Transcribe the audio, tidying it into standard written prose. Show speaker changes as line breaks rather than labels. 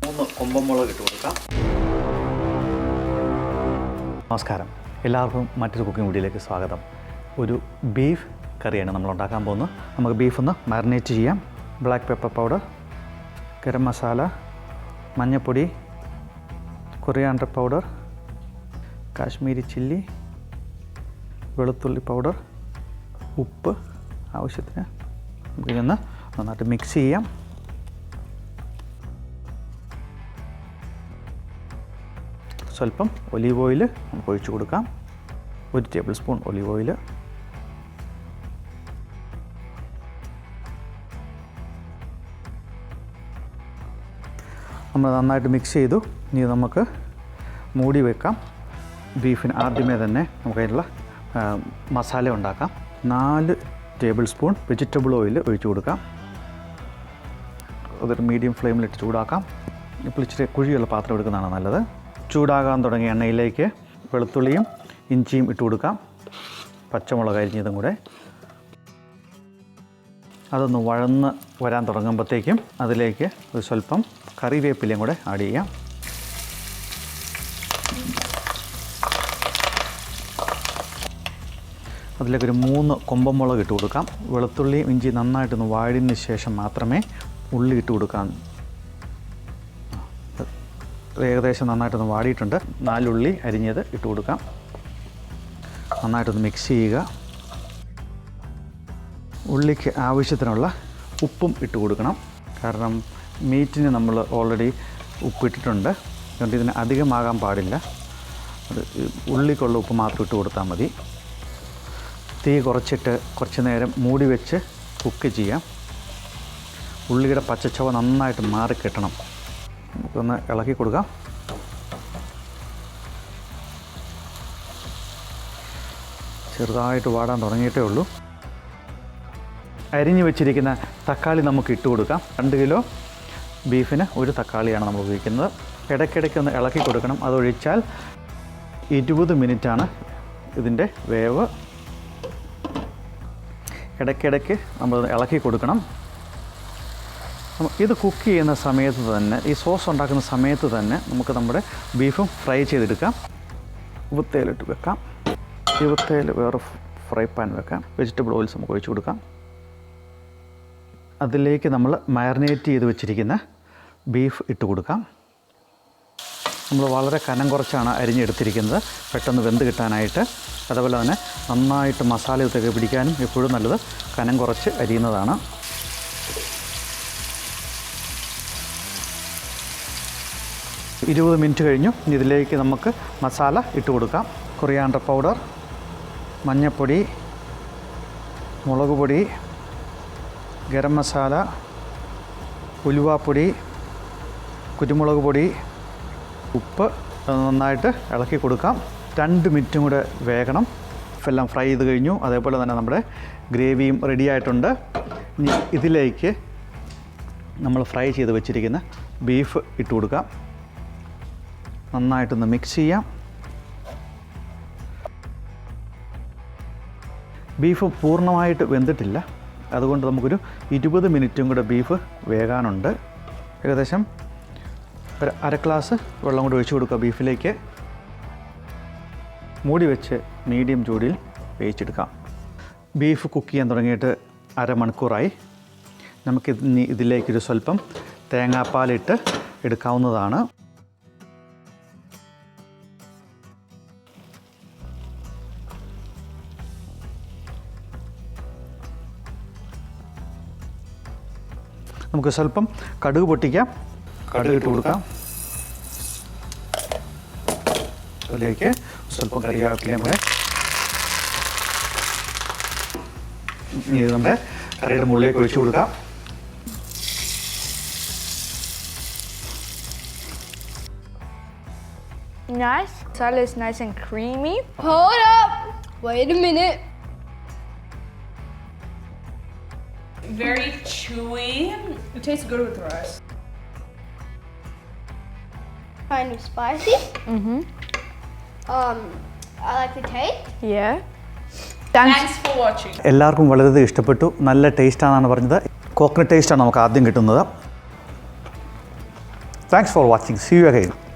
3 കൊമ്പൻമുളക് ഇട്ട് കൊടുക്കാം. നമസ്കാരം, എല്ലാവർക്കും മറ്റൊരു കുക്കിംഗ് വീഡിയോയിലേക്ക് സ്വാഗതം. ഒരു ബീഫ് കറിയാണ് നമ്മൾ ഉണ്ടാക്കാൻ പോകുന്നത്. നമുക്ക് ബീഫ് ഒന്ന് മാരിനേറ്റ് ചെയ്യാം. Black pepper powder, garam masala, മഞ്ഞൾപ്പൊടി, കൊറിയാണ്ടർ പൗഡർ, കാശ്മീരി ചില്ലി, വെളുത്തുള്ളി പൗഡർ, ഉപ്പ് ആവശ്യത്തിന്. നമുക്കിതൊന്ന് നന്നായിട്ട് മിക്സ് ചെയ്യാം. സ്വല്പം ഒലീവ് ഓയിൽ നമുക്ക് ഒഴിച്ചു കൊടുക്കാം. 1 ടേബിൾ സ്പൂൺ ഒലീവ് ഓയിൽ. നമ്മൾ നന്നായിട്ട് മിക്സ് ചെയ്തു. ഇനി നമുക്ക് മൂടി വെക്കാം. ബീഫിന് ആദ്യമേ തന്നെ നമുക്കതിനുള്ള മസാല ഉണ്ടാക്കാം. 4 ടേബിൾ സ്പൂൺ വെജിറ്റബിൾ ഓയിൽ ഒഴിച്ചു കൊടുക്കാം. അതൊരു മീഡിയം ഫ്ലെയിമിലിട്ട് ചൂടാക്കാം. ഇപ്പോൾ ഇച്ചിരി കുഴിയുള്ള പാത്രം എടുക്കുന്നതാണ് നല്ലത്. ചൂടാകാൻ തുടങ്ങിയ എണ്ണയിലേക്ക് വെളുത്തുള്ളിയും ഇഞ്ചിയും ഇട്ട് കൊടുക്കാം. പച്ചമുളക് അരിഞ്ഞതും കൂടെ. അതൊന്ന് വഴന്ന് വരാൻ തുടങ്ങുമ്പോഴത്തേക്കും അതിലേക്ക് ഒരു സ്വല്പം കറിവേപ്പിലയും കൂടെ ആഡ് ചെയ്യാം. അതിലേക്കൊരു 3 കൊമ്പൻമുളക് ഇട്ട് കൊടുക്കാം. വെളുത്തുള്ളിയും ഇഞ്ചി നന്നായിട്ടൊന്ന് വാടിയതിന് ശേഷം മാത്രമേ ഉള്ളി ഇട്ട് കൊടുക്കാൻ. ഏകദേശം നന്നായിട്ടൊന്ന് വാടിയിട്ടുണ്ട്. 4 ഉള്ളി അരിഞ്ഞത് ഇട്ട് കൊടുക്കാം. നന്നായിട്ടൊന്ന് മിക്സ് ചെയ്യുക. ഉള്ളിക്ക് ആവശ്യത്തിനുള്ള ഉപ്പും ഇട്ട് കൊടുക്കണം. കാരണം മീറ്റിന് നമ്മൾ ഓൾറെഡി ഉപ്പിട്ടിട്ടുണ്ട്. അതുകൊണ്ട് ഇതിന് അധികമാകാൻ പാടില്ല. അത് ഉള്ളിക്കുള്ള ഉപ്പ് മാത്രം ഇട്ട് കൊടുത്താൽ മതി. തീ കുറച്ചിട്ട് കുറച്ച് നേരം മൂടി വെച്ച് കുക്ക് ചെയ്യാം. ഉള്ളിയുടെ പച്ചച്ചവ നന്നായിട്ട് മാറിക്കിട്ടണം. നമുക്കൊന്ന് ഇളക്കി കൊടുക്കാം. ചെറുതായിട്ട് വാടാൻ തുടങ്ങിയിട്ടേ ഉള്ളൂ. അരിഞ്ഞു വെച്ചിരിക്കുന്ന തക്കാളി നമുക്ക് ഇട്ട് കൊടുക്കാം. 2 കിലോ ബീഫിന് 1 തക്കാളിയാണ് നമ്മൾ ഉപയോഗിക്കുന്നത്. ഇടയ്ക്കിടയ്ക്ക് ഒന്ന് ഇളക്കി കൊടുക്കണം. അതൊഴിച്ചാൽ 20 മിനിറ്റാണ് ഇതിൻ്റെ വേവ്. ഇടയ്ക്കിടയ്ക്ക് നമ്മൾ ഇളക്കി കൊടുക്കണം. ഇത് കുക്ക് ചെയ്യുന്ന സമയത്ത് തന്നെ, ഈ സോസ് ഉണ്ടാക്കുന്ന സമയത്ത് തന്നെ നമുക്ക് നമ്മുടെ ബീഫും ഫ്രൈ ചെയ്തെടുക്കാം. ഉവത്തേലിട്ട് വെക്കാം. ഉവത്തേൽ വേറെ ഫ്രൈ പാൻ വെക്കാം. വെജിറ്റബിൾ ഓയിൽസ് നമുക്ക് ഒഴിച്ചു കൊടുക്കാം. അതിലേക്ക് നമ്മൾ മാരിനേറ്റ് ചെയ്ത് വെച്ചിരിക്കുന്ന ബീഫ് ഇട്ട് കൊടുക്കാം. നമ്മൾ വളരെ കനം കുറച്ചാണ് അരിഞ്ഞെടുത്തിരിക്കുന്നത്, പെട്ടെന്ന് വെന്ത് കിട്ടാനായിട്ട്. അതുപോലെ തന്നെ നന്നായിട്ട് മസാലയൊക്കെ പിടിക്കാനും എപ്പോഴും നല്ലത് കനം കുറച്ച് അരിയുന്നതാണ്. – 20 മിനിറ്റ് കഴിഞ്ഞു. ഇതിലേക്ക് നമുക്ക് മസാല ഇട്ട് കൊടുക്കാം. കൊറിയാണ്ടർ പൗഡർ, മഞ്ഞൾപ്പൊടി, മുളക് പൊടി, ഗരം മസാല, ഉലുവാപ്പൊടി, കുരുമുളക് പൊടി, ഉപ്പ്. നന്നായിട്ട് ഇളക്കി കൊടുക്കാം. 2 മിനിറ്റും കൂടെ വേകണം. എല്ലാം ഫ്രൈ ചെയ്ത് കഴിഞ്ഞു. അതേപോലെ തന്നെ നമ്മുടെ ഗ്രേവിയും റെഡി ആയിട്ടുണ്ട്. ഇനി ഇതിലേക്ക് നമ്മൾ ഫ്രൈ ചെയ്ത് വെച്ചിരിക്കുന്ന ബീഫ് ഇട്ട് കൊടുക്കാം. നന്നായിട്ടൊന്ന് മിക്സ് ചെയ്യാം. ബീഫ് പൂർണ്ണമായിട്ട് വെന്തിട്ടില്ല. അതുകൊണ്ട് നമുക്കൊരു 20 മിനിറ്റും കൂടെ ബീഫ് വേകാനുണ്ട്. ഏകദേശം ഒരു 1/2 ഗ്ലാസ് വെള്ളം കൂടി ഒഴിച്ച് കൊടുക്കുക ബീഫിലേക്ക്. മൂടി വെച്ച് മീഡിയം ചൂടിൽ വേവിച്ചെടുക്കാം. ബീഫ് കുക്ക് ചെയ്യാൻ തുടങ്ങിയിട്ട് 1/2 മണിക്കൂറായി. ഇതിലേക്കൊരു സ്വല്പം തേങ്ങാപ്പാലിട്ട് എടുക്കാവുന്നതാണ്. നമുക്ക് സ്വല്പം കടുക് പൊട്ടിക്കാം. കടുക് ഇട്ട് കൊടുക്കാം. അതിലേക്ക് സ്വല്പം കറിവേപ്പിലയും കൂടെ. ഇത് നമ്മുടെ കറിയുടെ മുകളിലേക്ക് ഒഴിച്ചു കൊടുക്കാം.
Nice. Masala is nice and creamy. Hold up! Wait a minute.
Very chewy. It tastes good with rice.
Kind of spicy. I like the taste.
Yeah.
Thanks for watching.
എല്ലാവർക്കും വളരെ ഇഷ്ടപ്പെട്ടു. നല്ല ടേസ്റ്റാണെന്നാണ് പറഞ്ഞത്. കോക്കനട്ട് ടേസ്റ്റാണ് നമുക്ക് ആദ്യം കിട്ടുന്നത്. Thanks for watching. See you again.